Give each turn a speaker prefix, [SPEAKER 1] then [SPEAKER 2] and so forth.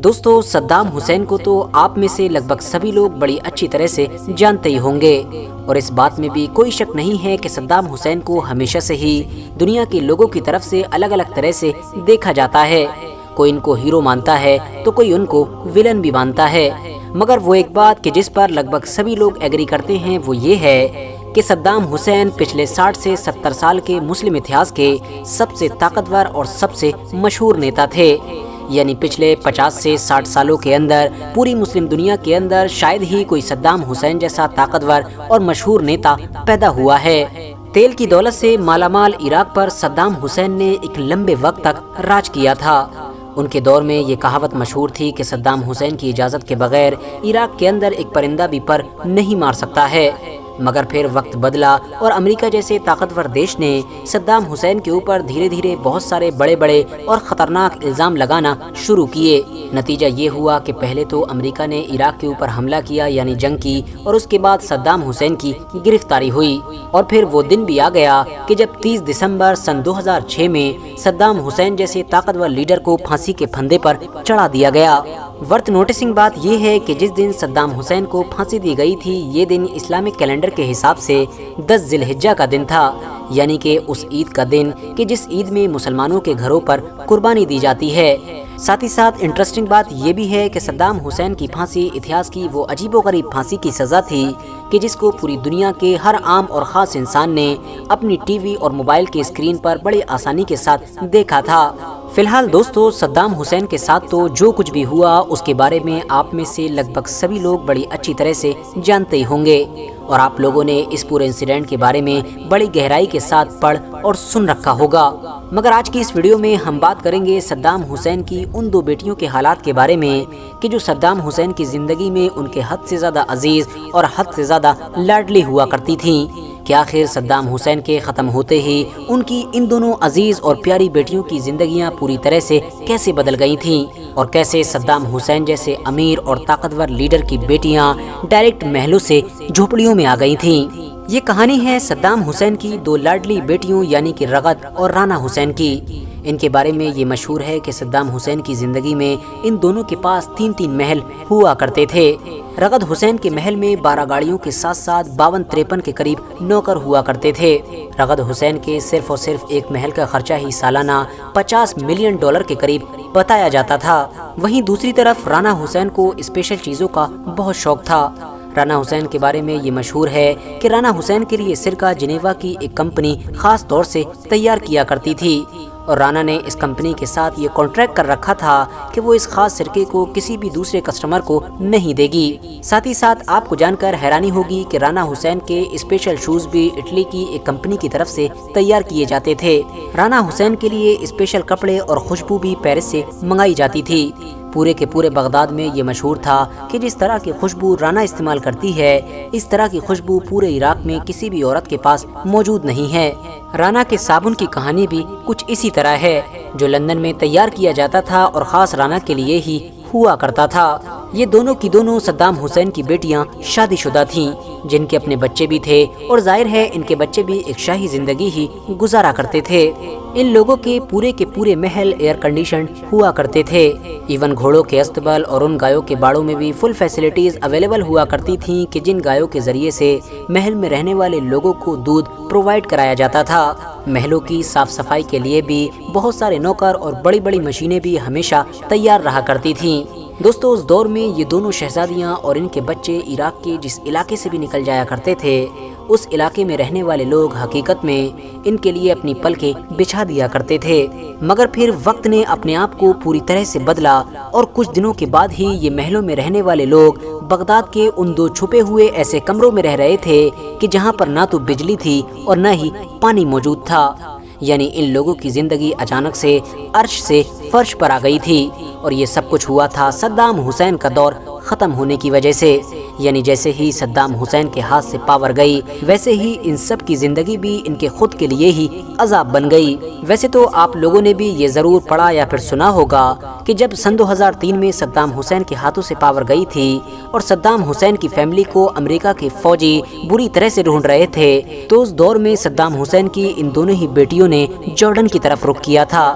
[SPEAKER 1] دوستو Saddam Hussein کو تو آپ میں سے لگ بھگ سبھی لوگ بڑی اچھی طرح سے جانتے ہی ہوں گے، اور اس بات میں بھی کوئی شک نہیں ہے کہ صدام حسین کو ہمیشہ سے ہی دنیا کے لوگوں کی طرف سے الگ الگ طرح سے دیکھا جاتا ہے۔ کوئی ان کو ہیرو مانتا ہے تو کوئی ان کو ویلن بھی مانتا ہے، مگر وہ ایک بات کہ جس پر لگ بھگ سبھی لوگ ایگری کرتے ہیں وہ یہ ہے کہ صدام حسین پچھلے 60 سے 70 سال کے مسلم اتہاس کے سب سے طاقتور اور سب سے مشہور نیتا تھے۔ یعنی پچھلے 50 سے 60 سالوں کے اندر پوری مسلم دنیا کے اندر شاید ہی کوئی صدام حسین جیسا طاقتور اور مشہور نیتا پیدا ہوا ہے۔ تیل کی دولت سے مالا مال عراق پر صدام حسین نے ایک لمبے وقت تک راج کیا تھا۔ ان کے دور میں یہ کہاوت مشہور تھی کہ صدام حسین کی اجازت کے بغیر عراق کے اندر ایک پرندہ بھی پر نہیں مار سکتا ہے، مگر پھر وقت بدلا اور امریکہ جیسے طاقتور دیش نے صدام حسین کے اوپر دھیرے دھیرے بہت سارے بڑے بڑے اور خطرناک الزام لگانا شروع کیے۔ نتیجہ یہ ہوا کہ پہلے تو امریکہ نے عراق کے اوپر حملہ کیا یعنی جنگ کی، اور اس کے بعد صدام حسین کی گرفتاری ہوئی، اور پھر وہ دن بھی آ گیا کہ جب 30 دسمبر سن 2006 میں صدام حسین جیسے طاقتور لیڈر کو پھانسی کے پھندے پر چڑھا دیا گیا۔ ورتھ نوٹسنگ بات یہ ہے کہ جس دن صدام حسین کو پھانسی دی گئی تھی یہ دن اسلامک کیلنڈر کے حساب سے 10 ذی الحجہ کا دن تھا، یعنی کہ اس عید کا دن کہ جس عید میں مسلمانوں کے گھروں پر قربانی دی جاتی ہے۔ ساتھ ہی ساتھ انٹرسٹنگ بات یہ بھی ہے کہ صدام حسین کی پھانسی اتہاس کی وہ عجیب و غریب پھانسی کی سزا تھی کہ جس کو پوری دنیا کے ہر عام اور خاص انسان نے اپنی ٹی وی اور موبائل کے اسکرین پر بڑی آسانی کے ساتھ دیکھا تھا۔ فی الحال دوستو صدام حسین کے ساتھ تو جو کچھ بھی ہوا اس کے بارے میں آپ میں سے لگ بھگ سبھی لوگ بڑی اچھی طرح سے جانتے ہی ہوں گے، اور آپ لوگوں نے اس پورے انسیڈنٹ کے بارے میں بڑی گہرائی کے ساتھ پڑھ اور سن رکھا ہوگا۔ مگر آج کی اس ویڈیو میں ہم بات کریں گے صدام حسین کی ان دو بیٹیوں کے حالات کے بارے میں کہ جو صدام حسین کی زندگی میں ان کے حد سے زیادہ عزیز اور حد سے زیادہ لاڈلی ہوا کرتی تھیں، کہ آخر صدام حسین کے ختم ہوتے ہی ان کی ان دونوں عزیز اور پیاری بیٹیوں کی زندگیاں پوری طرح سے کیسے بدل گئی تھیں، اور کیسے صدام حسین جیسے امیر اور طاقتور لیڈر کی بیٹیاں ڈائریکٹ محلوں سے جھوپڑیوں میں آ گئی تھیں۔ یہ کہانی ہے صدام حسین کی دو لاڈلی بیٹیوں یعنی کہ رغد اور رانا حسین کی۔ ان کے بارے میں یہ مشہور ہے کہ صدام حسین کی زندگی میں ان دونوں کے پاس 3 محل ہوا کرتے تھے۔ رغد حسین کے محل میں 12 گاڑیوں کے ساتھ ساتھ 52-53 کے قریب نوکر ہوا کرتے تھے۔ رغد حسین کے صرف اور صرف ایک محل کا خرچہ ہی سالانہ $50 ملین کے قریب بتایا جاتا تھا۔ وہیں دوسری طرف رانا حسین کو اسپیشل چیزوں کا بہت شوق تھا۔ رانا حسین کے بارے میں یہ مشہور ہے کہ رانا حسین کے لیے سرکہ جنیوا کی ایک کمپنی خاص طور سے تیار کیا کرتی تھی، اور رانا نے اس کمپنی کے ساتھ یہ کانٹریکٹ کر رکھا تھا کہ وہ اس خاص سرکے کو کسی بھی دوسرے کسٹمر کو نہیں دے گی۔ ساتھ ہی ساتھ آپ کو جان کر حیرانی ہوگی کہ رانا حسین کے اسپیشل شوز بھی اٹلی کی ایک کمپنی کی طرف سے تیار کیے جاتے تھے۔ رانا حسین کے لیے اسپیشل کپڑے اور خوشبو بھی پیرس سے منگائی جاتی تھی۔ پورے کے پورے بغداد میں یہ مشہور تھا کہ جس طرح کی خوشبو رانا استعمال کرتی ہے اس طرح کی خوشبو پورے عراق میں کسی بھی عورت کے پاس موجود نہیں ہے۔ رانا کے صابن کی کہانی بھی کچھ اسی طرح ہے، جو لندن میں تیار کیا جاتا تھا اور خاص رانا کے لیے ہی ہوا کرتا تھا۔ یہ دونوں کی دونوں صدام حسین کی بیٹیاں شادی شدہ تھیں، جن کے اپنے بچے بھی تھے، اور ظاہر ہے ان کے بچے بھی ایک شاہی زندگی ہی گزارا کرتے تھے۔ ان لوگوں کے پورے محل ایئر کنڈیشن ہوا کرتے تھے، ایون گھوڑوں کے استبل اور ان گایوں کے باڑوں میں بھی فل فیسلٹیز اویلیبل ہوا کرتی تھیں کہ جن گایوں کے ذریعے سے محل میں رہنے والے لوگوں کو دودھ پرووائڈ کرایا جاتا تھا۔ محلوں کی صاف صفائی کے لیے بھی بہت سارے نوکر اور بڑی بڑی مشینیں بھی ہمیشہ تیار رہا کرتی تھیں۔ دوستو اس دور میں یہ دونوں شہزادیاں اور ان کے بچے عراق کے جس علاقے سے بھی نکل جایا کرتے تھے اس علاقے میں رہنے والے لوگ حقیقت میں ان کے لیے اپنی پلکیں بچھا دیا کرتے تھے، مگر پھر وقت نے اپنے آپ کو پوری طرح سے بدلا، اور کچھ دنوں کے بعد ہی یہ محلوں میں رہنے والے لوگ بغداد کے ان 2 چھپے ہوئے ایسے کمروں میں رہ رہے تھے کہ جہاں پر نہ تو بجلی تھی اور نہ ہی پانی موجود تھا۔ یعنی ان لوگوں کی زندگی اچانک سے عرش سے فرش پر آ گئی تھی، اور یہ سب کچھ ہوا تھا صدام حسین کا دور ختم ہونے کی وجہ سے۔ یعنی جیسے ہی صدام حسین کے ہاتھ سے پاور گئی ویسے ہی ان سب کی زندگی بھی ان کے خود کے لیے ہی عذاب بن گئی۔ ویسے تو آپ لوگوں نے بھی یہ ضرور پڑھا یا پھر سنا ہوگا کہ جب سن 2003 میں صدام حسین کے ہاتھوں سے پاور گئی تھی اور صدام حسین کی فیملی کو امریکہ کے فوجی بری طرح سے ڈھونڈ رہے تھے، تو اس دور میں صدام حسین کی ان دونوں ہی بیٹیوں نے جارڈن کی طرف رخ کیا تھا،